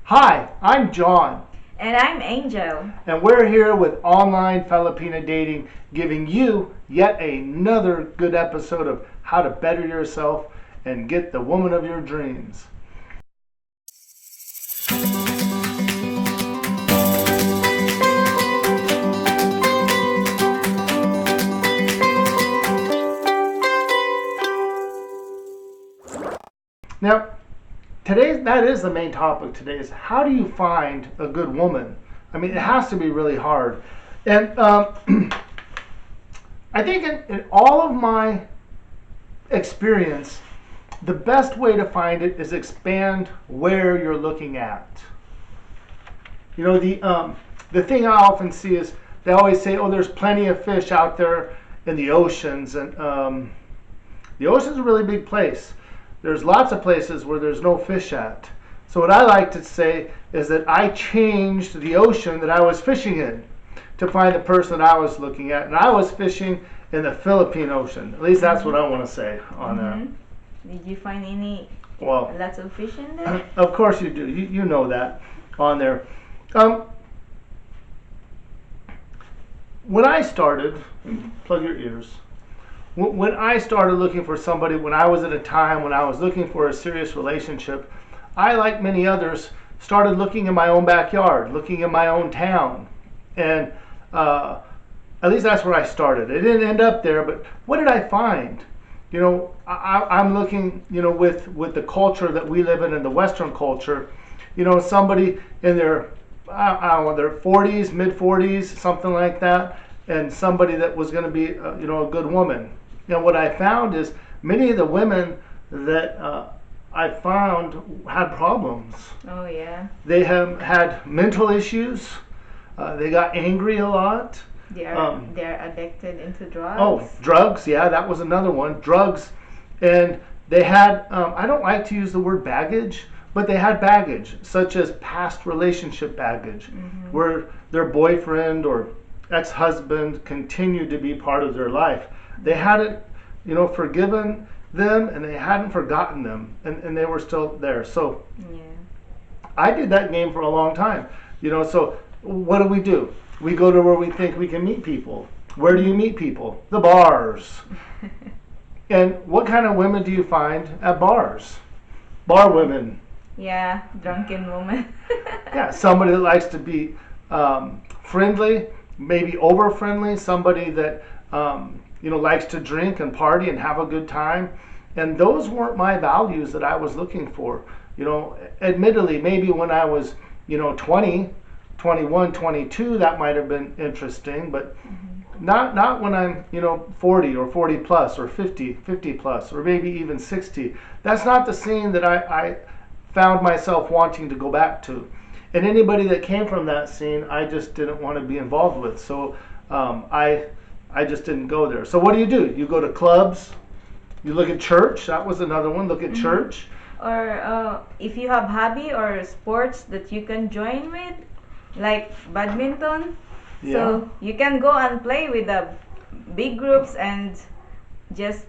Hi, I'm John, And I'm Angel. and we're here with Online Filipina Dating, giving you yet another good episode of how to better yourself and get the woman of your dreams. Now, that is the main topic today is how do you find a good woman? I mean, it has to be really hard. And I think in all of my experience, the best way to find it is expand where you're looking at. You know, the thing I often see is they always say, "Oh, there's plenty of fish out there in the oceans," and the ocean's a really big place. There's lots of places where there's no fish at. So what I like to say is that I changed the ocean that I was fishing in to find the person I was looking at, and I was fishing in the Philippine Ocean. At least that's what I want to say on that. Did you find any Well, lots of fish in there? of course you do. You know that on there. When I started, plug your ears. When I started looking for somebody, when I was at a time when I was looking for a serious relationship, I, like many others, started looking in my own backyard, looking in my own town. And at least that's where I started. It didn't end up there, but what did I find? You know, I'm looking, you know, with the culture that we live in the Western culture, you know, somebody in their, I don't know, their 40s, mid 40s, something like that, and somebody that was going to be, you know, a good woman. And what I found is many of the women that I found had problems. Oh yeah. They have had mental issues. They got angry a lot. They're addicted into drugs. Oh, drugs. Yeah, that was another one. Drugs. And they had, I don't like to use the word baggage, but they had baggage, such as past relationship baggage, where their boyfriend or ex-husband continued to be part of their life. They hadn't, you know, forgiven them, and they hadn't forgotten them, and they were still there. So Yeah. I did that game for a long time. You know, so what do? We go to where we think we can meet people. Where do you meet people? The bars. And what kind of women do you find at bars? Bar women. Yeah, drunken woman. Yeah, somebody that likes to be friendly, maybe over friendly, somebody that you know, likes to drink and party and have a good time. And those weren't my values that I was looking for. You know, admittedly, maybe when I was, you know, 20, 21, 22, that might have been interesting, but not when I'm, you know, 40 or 40 plus or 50 plus or maybe even 60. That's not the scene that I found myself wanting to go back to. And anybody that came from that scene, I just didn't want to be involved with. So I just didn't go there. So what do? You go to clubs, you look at church. That was another one. Look at church. Or if you have hobby or sports that you can join with, like badminton, Yeah. so you can go and play with the big groups and just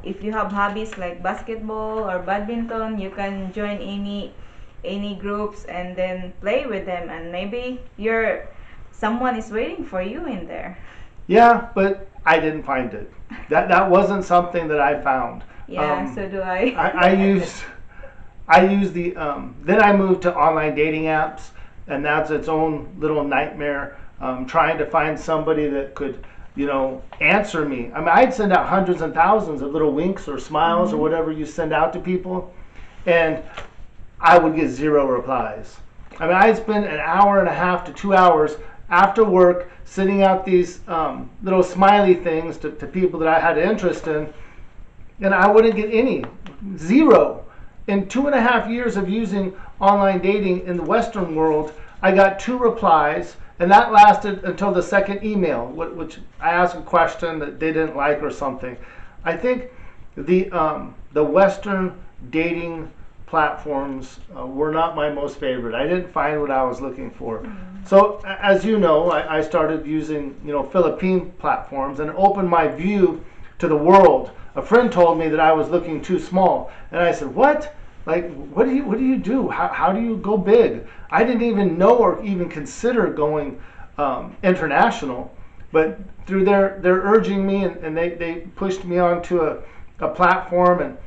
if you have hobbies like basketball or badminton, you can join any groups and then play with them, and maybe someone is waiting for you in there. Yeah, but I didn't find it. That wasn't something that I found. Yeah, so do I. I used the then I moved to online dating apps, and that's its own little nightmare. Trying to find somebody that could, you know, answer me. I mean, I'd send out hundreds and thousands of little winks or smiles or whatever you send out to people, and I would get zero replies. I mean, I'd spend an hour and a half to 2 hours after work sending out these little smiley things to people that I had interest in, and I wouldn't get any. Zero. In 2.5 years of using online dating in the Western world, I got 2 replies, and that lasted until the second email, which I asked a question that they didn't like or something. I think the Western dating platforms were not my most favorite. I didn't find what I was looking for. So as you know, I started using, you know, Philippine platforms, and it opened my view to the world. A friend told me that I was looking too small, and I said, "What? Like, what do you do? How do you go big? I didn't even know or even consider going international, but through their urging me, and they pushed me onto a platform, and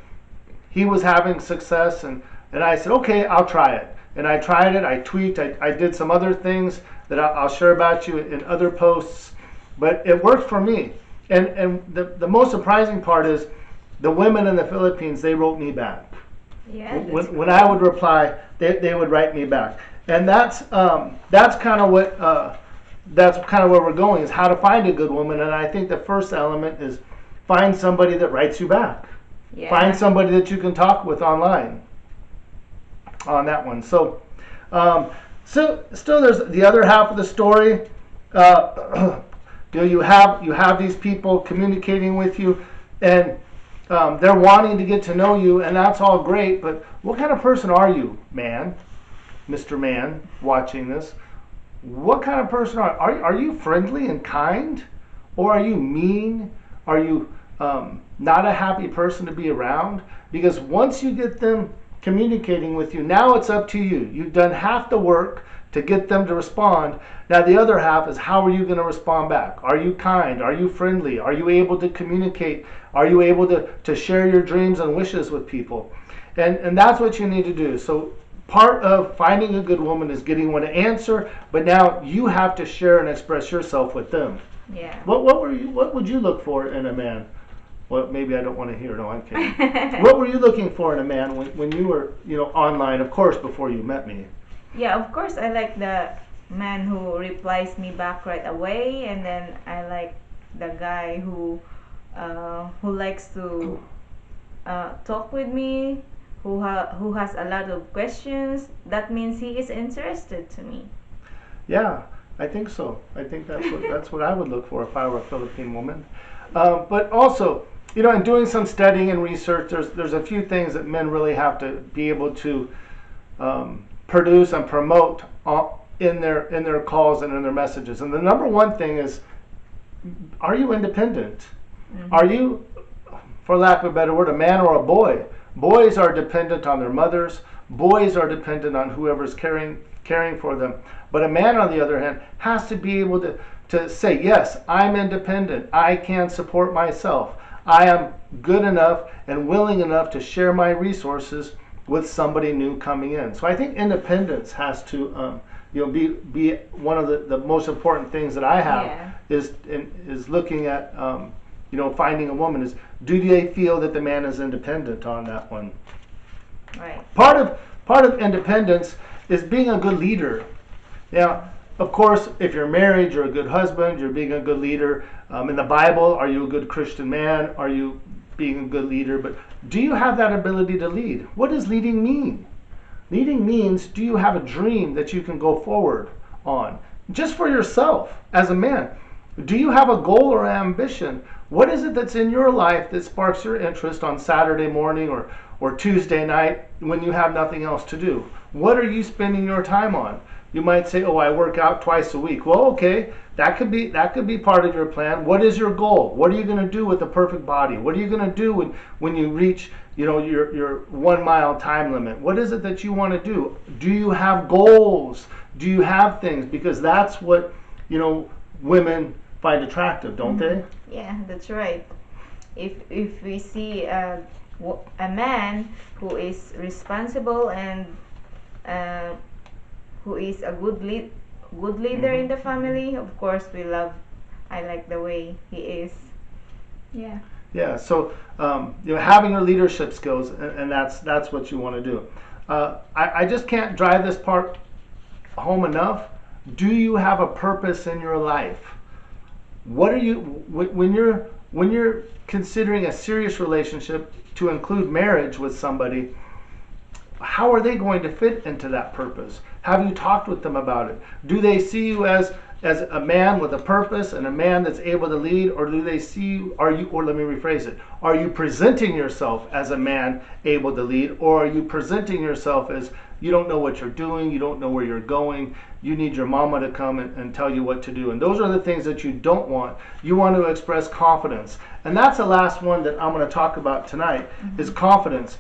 he was having success, and I said, okay, I'll try it. And I tried it. I tweaked. I did some other things that I'll share about you in other posts, but it worked for me. And the most surprising part is the women in the Philippines, they wrote me back. Yeah, When I would reply, they would write me back. And that's kind of what that's kind of where we're going, is how to find a good woman. And I think the first element is find somebody that writes you back. yeah. Find somebody that you can talk with online on that one. So still there's the other half of the story. You have these people communicating with you, and they're wanting to get to know you, and that's all great. But what kind of person are you, man, Mr. Man, watching this? What kind of person are you? Friendly and kind, or are you mean? Are you not a happy person to be around? Because once you get them communicating with you, now it's up to you. You've done half the work to get them to respond. Now the other half is, how are you going to respond back? Are you kind? Are you friendly? Are you able to communicate? Are you able to share your dreams and wishes with people? And that's what you need to do. So part of finding a good woman is getting one to answer, but now you have to share and express yourself with them. Yeah. What would you look for in a man? Well, maybe I don't want to hear. No, I'm kidding. What were you looking for in a man when you were, online, of course, before you met me? Yeah, of course, I like the man who replies me back right away, and then I like the guy who likes to talk with me, who has a lot of questions. That means he is interested to me. Yeah, I think so. I think that's what I would look for if I were a Philippine woman. But also, in doing some studying and research, there's a few things that men really have to be able to produce and promote in their calls and in their messages. And the number one thing is, are you independent? Mm-hmm. Are you, for lack of a better word, a man or a boy? Boys are dependent on their mothers. Boys are dependent on whoever's caring for them. But a man, on the other hand, has to be able to say, yes, I'm independent. I can support myself. I am good enough and willing enough to share my resources with somebody new coming in. So I think independence has to be one of the most important things that I have. Yeah. is looking at finding a woman, is, do they feel that the man is independent on that one? Right. Part of independence is being a good leader. Now, of course, if you're married, you're a good husband, you're being a good leader. In the Bible, are you a good Christian man? Are you being a good leader? But do you have that ability to lead? What does leading mean? Leading means, do you have a dream that you can go forward on? Just for yourself, as a man. Do you have a goal or ambition? What is it that's in your life that sparks your interest on Saturday morning or Tuesday night when you have nothing else to do? What are you spending your time on? You might say, oh, I work out twice a week. Well, okay, that could be part of your plan. What is your goal? What are you going to do with the perfect body? What are you going to do when you reach your 1 mile time limit? What is it that you want to do? Do you have goals? Do you have things? Because that's what women find attractive, don't they? Yeah, that's right. If we see a man who is responsible and who is a good leader in the family, of course I like the way he is. Yeah. Yeah, so having your leadership skills, and that's what you want to do. I just can't drive this part home enough. Do you have a purpose in your life? What are you, when you're considering a serious relationship to include marriage with somebody, how are they going to fit into that purpose? Have you talked with them about it? Do they see you as a man with a purpose and a man that's able to lead, or do they see you, or let me rephrase it, are you presenting yourself as a man able to lead, or are you presenting yourself as you don't know what you're doing, you don't know where you're going, you need your mama to come and tell you what to do? And those are the things that you don't want. You want to express confidence. And that's the last one that I'm going to talk about tonight, is confidence.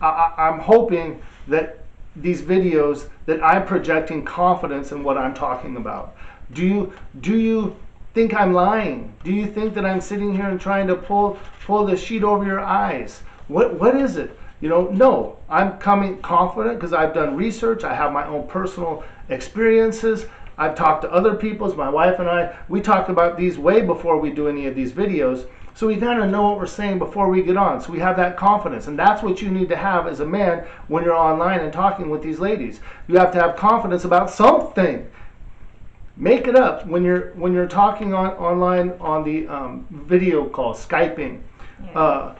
I'm hoping that these videos that I'm projecting confidence in what I'm talking about. Do you think I'm lying? Do you think that I'm sitting here and trying to pull the sheet over your eyes? What is it? No, I'm coming confident because I've done research. I have my own personal experiences. I've talked to other people. My wife and I, we talk about these way before we do any of these videos. So we kind of know what we're saying before we get on. So we have that confidence. And that's what you need to have as a man when you're online and talking with these ladies. You have to have confidence about something. Make it up when you're talking online on the video call, Skyping. Yeah.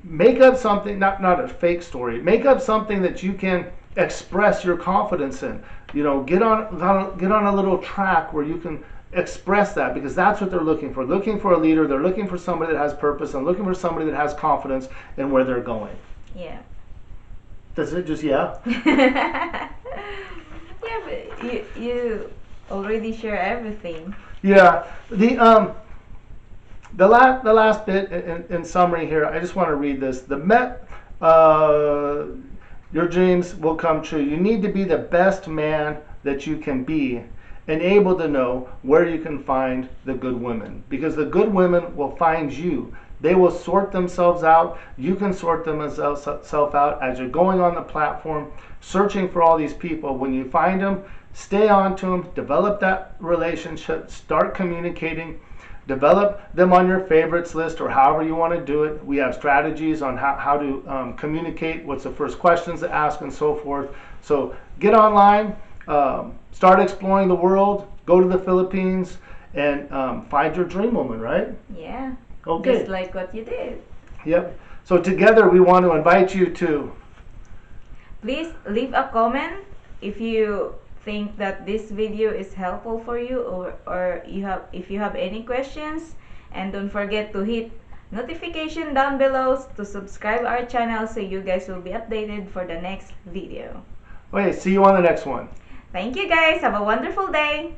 Make up something, not a fake story. Make up something that you can express your confidence in. Get on a little track where you can express that, because that's what they're looking for. Looking for a leader. They're looking for somebody that has purpose and looking for somebody that has confidence in where they're going. Yeah. Does it just yeah? Yeah, but you already share everything. Yeah. The last bit in summary here, I just want to read this. Your dreams will come true. You need to be the best man that you can be and able to know where you can find the good women, because the good women will find you. They will sort themselves out. You can sort themselves out as you're going on the platform, searching for all these people. When you find them, stay on to them, develop that relationship, start communicating, develop them on your favorites list or however you want to do it. We have strategies on how to communicate, what's the first questions to ask, and so forth. So get online, start exploring the world, go to the Philippines, and find your dream woman, right? Yeah. Okay. Just like what you did. Yep. So together we want to invite you to Please leave a comment if you think that this video is helpful for you, or if you have any questions, and don't forget to hit notification down below to subscribe our channel so you guys will be updated for the next video. Okay, see you on the next one. Thank you guys. Have a wonderful day.